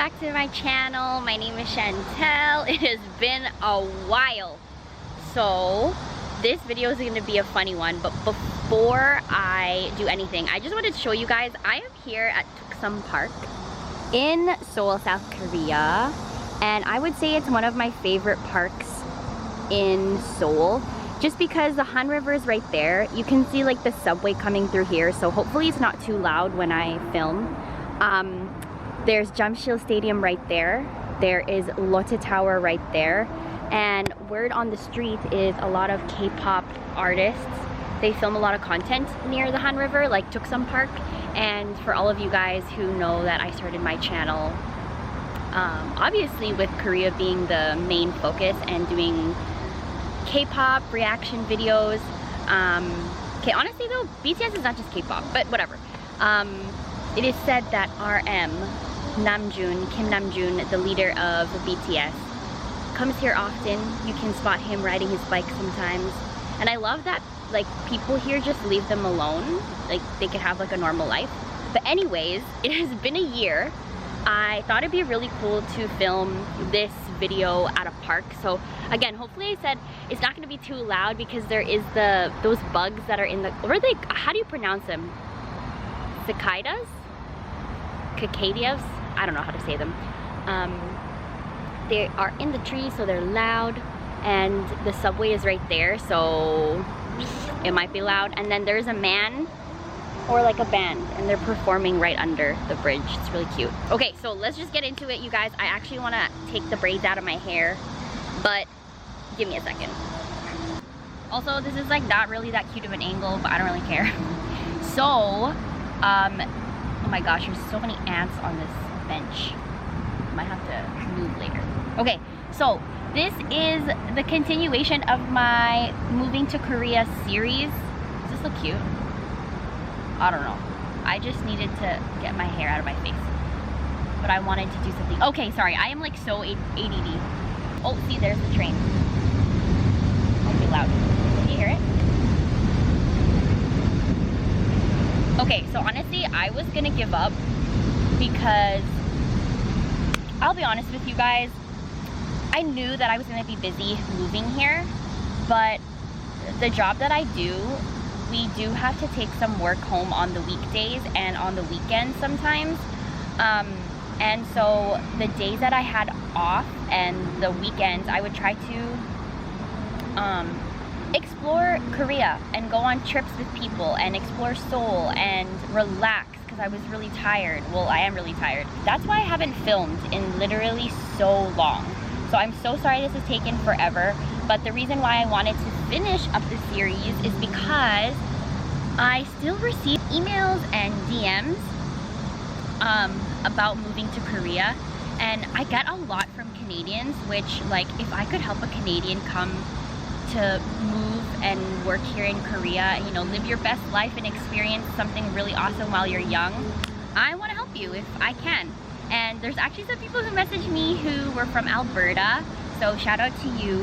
back to my channel. My name is Chantel. It has been a while. So this video is going to be a funny one, but before I do anything, I just wanted to show you guys I am here at Tuksum Park in Seoul, South Korea, and I would say it's one of my favorite parks in Seoul just because the Han River is right there. You can see like the subway coming through here, so hopefully it's not too loud when I film. There's Jamsil Stadium right there. There is Lotte Tower right there. And word on the street is a lot of K-pop artists. They film a lot of content near the Han River, like Tuksum Park. And for all of you guys who know that I started my channel, obviously with Korea being the main focus and doing K-pop reaction videos. Okay, honestly though, BTS is not just K-pop, but whatever. It is said that RM, Kim Namjoon, the leader of BTS, comes here often. You can spot him riding his bike sometimes. And I love that like people here just leave them alone. Like they could have like a normal life. But anyways, it has been a year. I thought it'd be really cool to film this video at a park. So again, hopefully I said it's not gonna be too loud because there is those bugs that are in the, what are they, how do you pronounce them? Cicadas? Cicadas? I don't know how to say them. They are in the trees, so they're loud, and the subway is right there, so it might be loud. And then there's a man or like a band, and they're performing right under the bridge. It's really cute. Okay, so let's just get into it, you guys. I actually want to take the braids out of my hair, but give me a second. Also, this is like not really that cute of an angle, but I don't really care. So, oh my gosh, there's so many ants on this bench. Might have to move later. Okay, so this is the continuation of my moving to Korea series. Does this look cute? I don't know. I just needed to get my hair out of my face. But I wanted to do something. Okay, sorry, I am like so ADD. Oh, see, there's the train. Might be loud. Can you hear it? Okay, so honestly, I was gonna give up because I'll be honest with you guys, I knew that I was gonna be busy moving here, but the job that I do, we do have to take some work home on the weekdays and on the weekends sometimes. And so the days that I had off and the weekends, I would try to explore Korea and go on trips with people and explore Seoul and relax because I was really tired. Well, I am really tired. That's why I haven't filmed in literally so long. So I'm so sorry this has taken forever, but the reason why I wanted to finish up the series is because I still receive emails and DMs about moving to Korea, and I get a lot from Canadians, which like if I could help a Canadian come to move and work here in Korea and, you know, live your best life and experience something really awesome while you're young, I want to help you if I can. And there's actually some people who messaged me who were from Alberta, so shout out to you.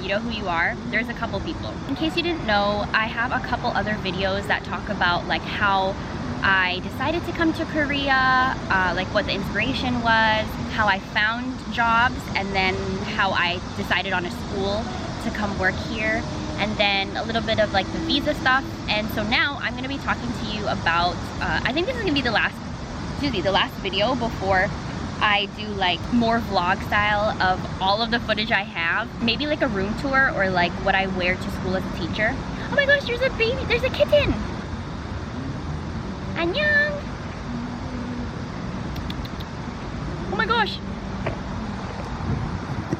You know who you are. There's a couple people. In case you didn't know, I have a couple other videos that talk about like how I decided to come to Korea, like what the inspiration was, how I found jobs, and then how I decided on a school to come work here, and then a little bit of like the visa stuff. And so now I'm going to be talking to you about, I think this is going to be the last video before I do like more vlog style of all of the footage I have. Maybe like a room tour or like what I wear to school as a teacher. Oh my gosh, there's a baby, there's a kitten! Annyeong! Oh my gosh!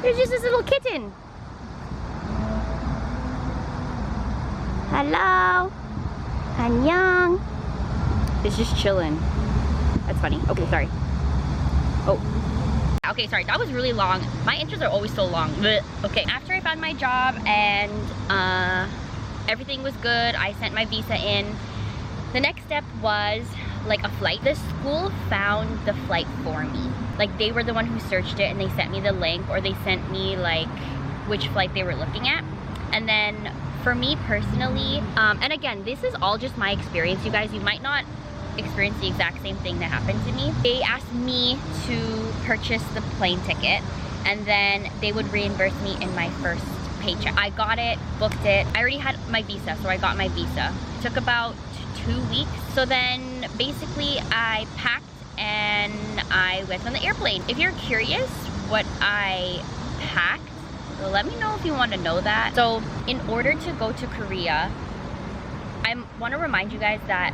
There's just this little kitten! Hello! Annyeong! It's just chilling. That's funny. Okay, sorry. Oh. Okay, sorry, that was really long. My intros are always so long. Blech. Okay, after I found my job and everything was good, I sent my visa in. The next step was like a flight. The school found the flight for me. Like they were the one who searched it and they sent me the link, or they sent me like which flight they were looking at. And then for me personally, and again, this is all just my experience, you guys. You might not experienced the exact same thing that happened to me. They asked me to purchase the plane ticket, and then they would reimburse me in my first paycheck. I got it, booked it. I already had my visa, so I got my visa. It took about 2 weeks. So then basically I packed and I went on the airplane. If you're curious what I packed, well, let me know if you want to know that. So in order to go to Korea, I want to remind you guys that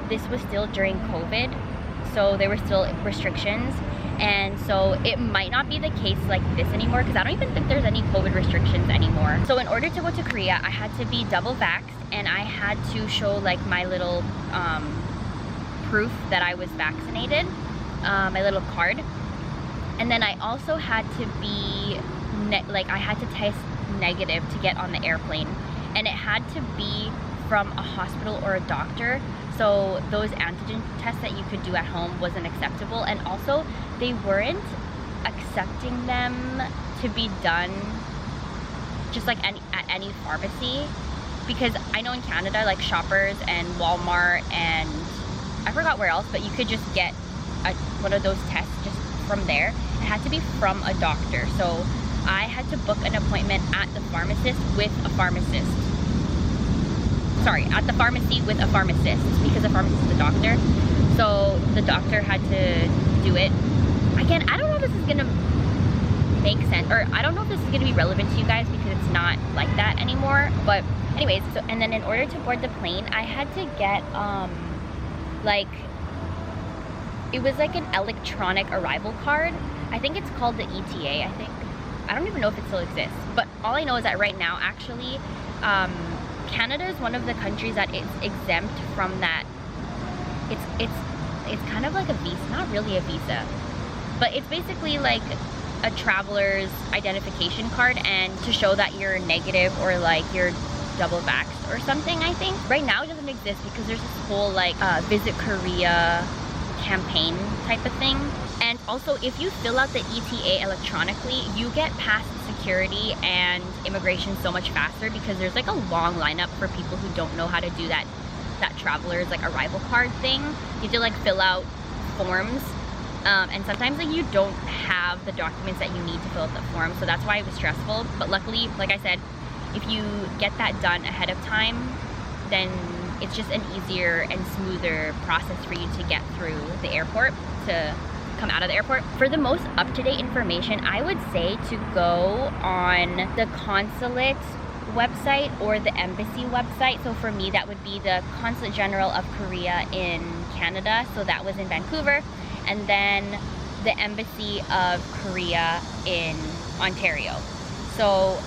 this was still during COVID, so there were still restrictions, and so it might not be the case like this anymore, because I don't even think there's any COVID restrictions anymore. So in order to go to Korea, I had to be double vaxxed, and I had to show like my little proof that I was vaccinated, my little card. And then I also had to be I had to test negative to get on the airplane, and it had to be from a hospital or a doctor. So those antigen tests that you could do at home wasn't acceptable, and also they weren't accepting them to be done just like at any pharmacy, because I know in Canada, like Shoppers and Walmart and I forgot where else, but you could just get one of those tests just from there. It had to be from a doctor, so I had to book an appointment at the pharmacist with a pharmacist. Sorry, at the pharmacy with a pharmacist, because the pharmacist is a doctor. So the doctor had to do it. Again, I don't know if this is gonna make sense, or I don't know if this is gonna be relevant to you guys because it's not like that anymore. But anyways, so and then in order to board the plane, I had to get like, it was like an electronic arrival card. I think it's called the ETA, I think. I don't even know if it still exists, but all I know is that right now, actually, Canada is one of the countries that is exempt from that. It's kind of like a visa, not really a visa, but it's basically like a traveler's identification card, and to show that you're negative or like you're double vaxxed or something, I think. Right now it doesn't exist because there's this whole like Visit Korea campaign type of thing. And also, if you fill out the ETA electronically, you get past security and immigration so much faster, because there's like a long lineup for people who don't know how to do that traveler's like arrival card thing. You have to like fill out forms, and sometimes like you don't have the documents that you need to fill out the form, so that's why it was stressful. But luckily, like I said, if you get that done ahead of time, then it's just an easier and smoother process for you to get through the airport, to come out of the airport. For the most up-to-date information, I would say to go on the consulate website or the embassy website. So for me, that would be the Consulate General of Korea in Canada, so that was in Vancouver, and then the Embassy of Korea in Ontario. So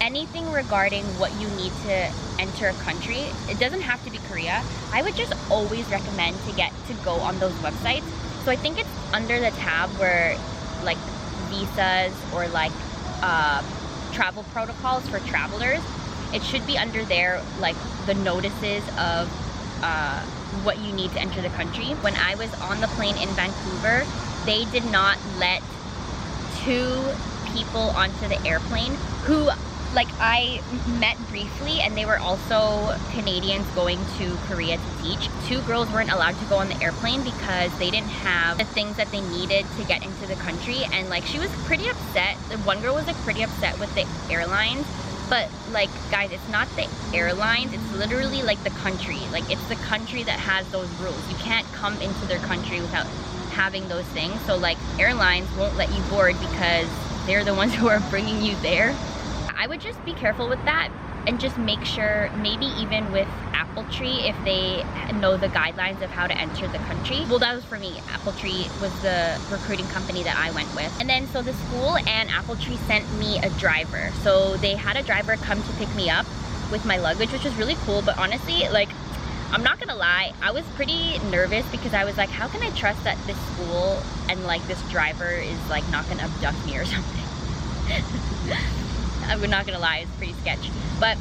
anything regarding what you need to enter a country, it doesn't have to be Korea. I would just always recommend to go on those websites. So I think it's under the tab where like visas or like travel protocols for travelers. It should be under there, like the notices of what you need to enter the country. When I was on the plane in Vancouver, they did not let 2 people onto the airplane who like I met briefly, and they were also Canadians going to Korea to teach. 2 girls weren't allowed to go on the airplane because they didn't have the things that they needed to get into the country, and like she was pretty upset. The one girl was like pretty upset with the airlines, but like guys, it's not the airlines, it's literally like the country. Like it's the country that has those rules. You can't come into their country without having those things. So like airlines won't let you board because they're the ones who are bringing you there. I would just be careful with that, and just make sure, maybe even with Appletree, if they know the guidelines of how to enter the country. Well, that was for me. Appletree was the recruiting company that I went with. And then so the school and Appletree sent me a driver. So they had a driver come to pick me up with my luggage, which was really cool. But honestly, like, I'm not gonna lie, I was pretty nervous because I was like, how can I trust that this school and like this driver is like not gonna abduct me or something? I'm not gonna lie, it's pretty sketch. But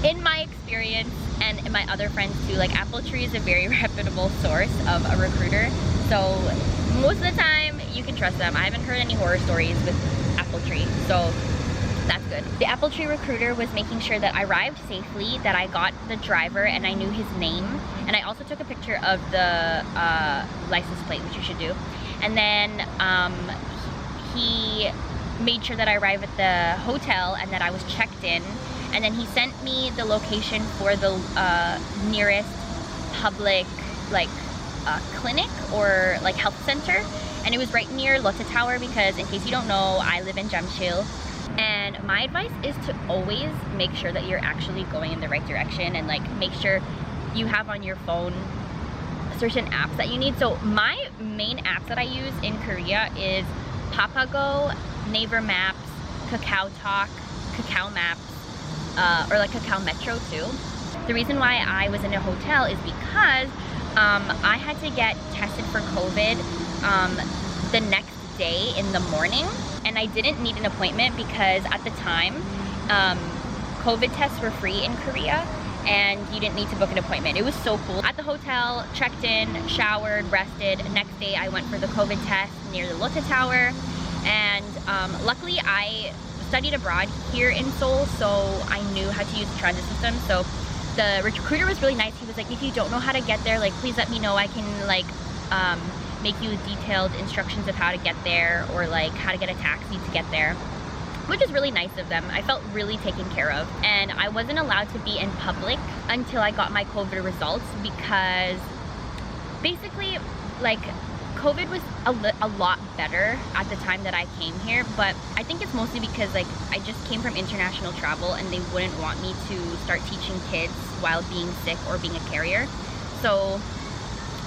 in my experience, and in my other friends too, like Appletree is a very reputable source of a recruiter. So most of the time you can trust them. I haven't heard any horror stories with Appletree. So that's good. The Apple Tree recruiter was making sure that I arrived safely, that I got the driver and I knew his name, and I also took a picture of the license plate, which you should do. And then he made sure that I arrived at the hotel and that I was checked in, and then he sent me the location for the nearest public clinic or like health center, and it was right near Lotte Tower, because in case you don't know, I live in Jamshil. And my advice is to always make sure that you're actually going in the right direction, and like make sure you have on your phone certain apps that you need. So my main apps that I use in Korea is Papago, Naver Maps, Kakao Talk, Kakao Maps, or like Kakao Metro too. The reason why I was in a hotel is because I had to get tested for COVID the next day in the morning, and I didn't need an appointment because at the time COVID tests were free in Korea and you didn't need to book an appointment. It was so cool. At the hotel, checked in, showered, rested. Next day I went for the COVID test near the Lotte Tower, and luckily I studied abroad here in Seoul, so I knew how to use the transit system. So the recruiter was really nice. He was like, if you don't know how to get there, like please let me know. I can like make you detailed instructions of how to get there, or like how to get a taxi to get there, which is really nice of them. I felt really taken care of. And I wasn't allowed to be in public until I got my COVID results, because basically like COVID was a lot better at the time that I came here, but I think it's mostly because like I just came from international travel and they wouldn't want me to start teaching kids while being sick or being a carrier. So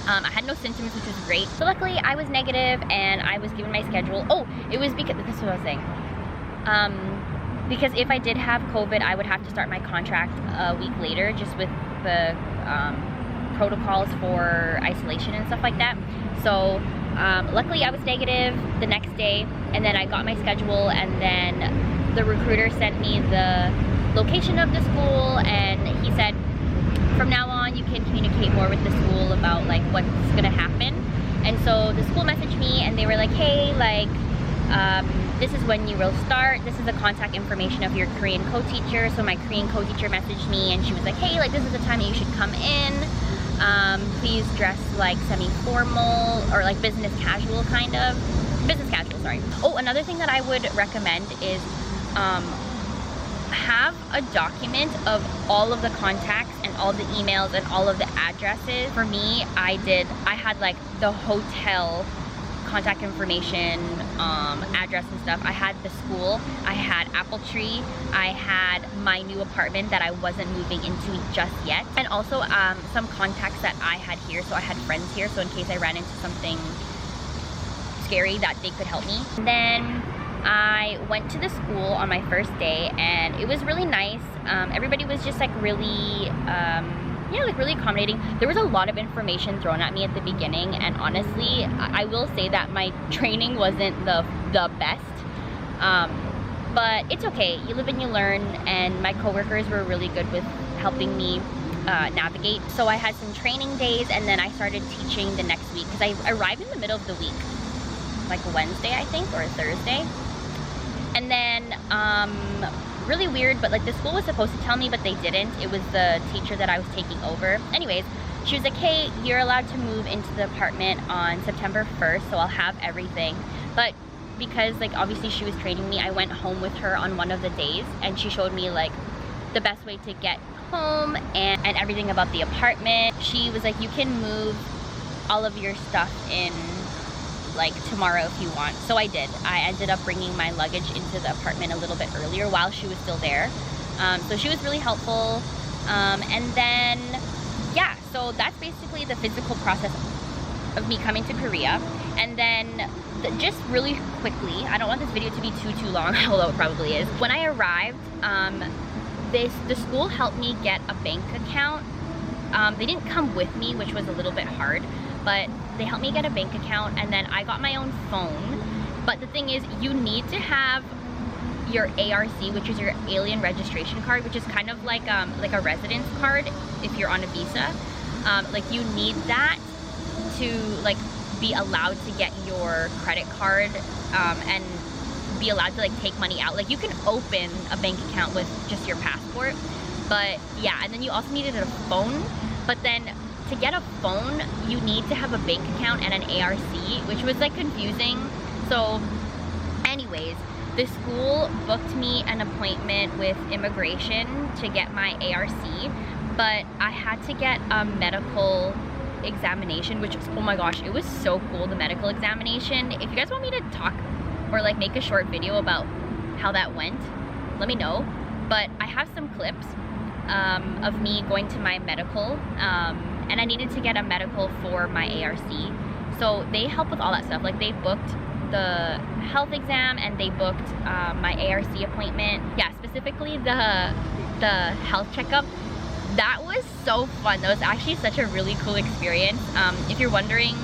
I had no symptoms, which was great. So luckily I was negative and I was given my schedule. Oh, it was because, this is what I was saying. Because if I did have COVID, I would have to start my contract a week later, just with the protocols for isolation and stuff like that. So luckily I was negative the next day, and then I got my schedule, and then the recruiter sent me the location of the school, and he said from now on you can communicate more with the school about like what's gonna happen. And so the school messaged me and they were like, hey, like this is when you will start, this is the contact information of your Korean co-teacher. So my Korean co-teacher messaged me and she was like, hey, like this is the time that you should come in. Please dress like semi-formal or like business casual, kind of. Business casual, sorry. Oh, another thing that I would recommend is have a document of all of the contacts and all the emails and all of the addresses. For me, I had like the hotel contact information, address and stuff. I had the school, I had Apple Tree, I had my new apartment that I wasn't moving into just yet, and also some contacts that I had here. So I had friends here, so in case I ran into something scary, that they could help me. And then I went to the school on my first day and it was really nice. Everybody was just like really yeah, like really accommodating. There was a lot of information thrown at me at the beginning, and honestly I will say that my training wasn't the best, but it's okay. You live and you learn, and my coworkers were really good with helping me navigate. So I had some training days, and then I started teaching the next week because I arrived in the middle of the week, like Wednesday I think, or Thursday. And then really weird, but like the school was supposed to tell me, but they didn't. It was the teacher that I was taking over. Anyways, she was like, hey, you're allowed to move into the apartment on September 1st, so I'll have everything. But because like obviously she was training me, I went home with her on one of the days, and she showed me like the best way to get home and everything about the apartment. She was like, you can move all of your stuff in like tomorrow if you want. So I did. I ended up bringing my luggage into the apartment a little bit earlier while she was still there. So she was really helpful. And then yeah, so that's basically the physical process of me coming to Korea. And then just really quickly, I don't want this video to be too long, although it probably is. When I arrived, the school helped me get a bank account. They didn't come with me, which was a little bit hard, but they helped me get a bank account, and then I got my own phone. But the thing is, you need to have your ARC, which is your alien registration card, which is kind of like a residence card if you're on a visa. Like you need that to like be allowed to get your credit card, and be allowed to like take money out. Like you can open a bank account with just your passport, but yeah, and then you also needed a phone. But then to get a phone, you need to have a bank account and an ARC, which was like confusing. So anyways, the school booked me an appointment with immigration to get my ARC, but I had to get a medical examination, which was, oh my gosh, it was so cool, the medical examination. If you guys want me to talk or like make a short video about how that went, let me know. But I have some clips of me going to my medical, and I needed to get a medical for my ARC. So they help with all that stuff. Like they booked the health exam and they booked my ARC appointment. Yeah, specifically the health checkup. That was so fun. That was actually such a really cool experience. If you're wondering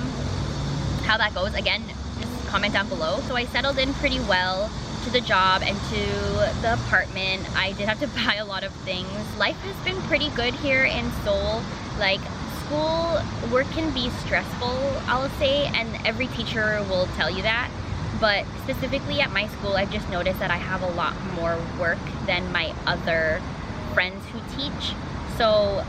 how that goes, again, just comment down below. So I settled in pretty well to the job and to the apartment. I did have to buy a lot of things. Life has been pretty good here in Seoul. Like school work can be stressful, I'll say, and every teacher will tell you that. But specifically at my school, I've just noticed that I have a lot more work than my other friends who teach. So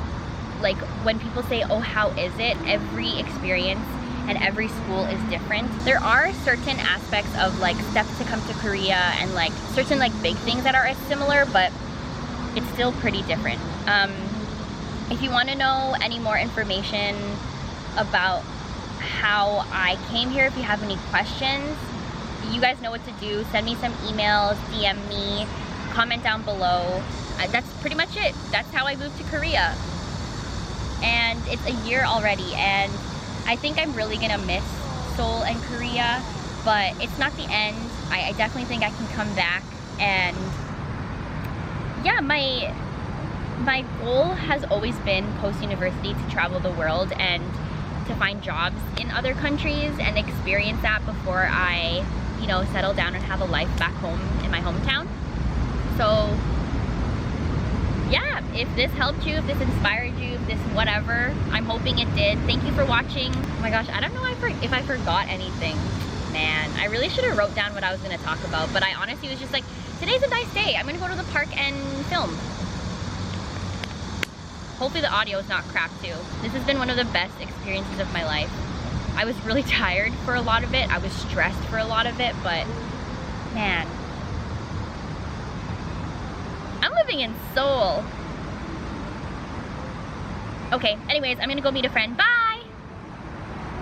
like when people say, oh, how is it? Every experience and every school is different. There are certain aspects of like steps to come to Korea and like certain like big things that are similar, but it's still pretty different. If you want to know any more information about how I came here, if you have any questions, you guys know what to do. Send me some emails, DM me, comment down below. That's pretty much it. That's how I moved to Korea. And it's a year already, and I think I'm really gonna miss Seoul and Korea, but it's not the end. I definitely think I can come back. And yeah, my goal has always been post-university to travel the world and to find jobs in other countries and experience that before I, you know, settle down and have a life back home in my hometown. So yeah, if this helped you, if this inspired you, if this whatever, I'm hoping it did. Thank you for watching. Oh my gosh, I don't know if I forgot anything. Man, I really should have wrote down what I was gonna talk about, but I honestly was just like, today's a nice day. I'm gonna go to the park and film. Hopefully the audio is not crap too. This has been one of the best experiences of my life. I was really tired for a lot of it. I was stressed for a lot of it, but man, I'm living in Seoul. Okay, anyways, I'm gonna go meet a friend. Bye!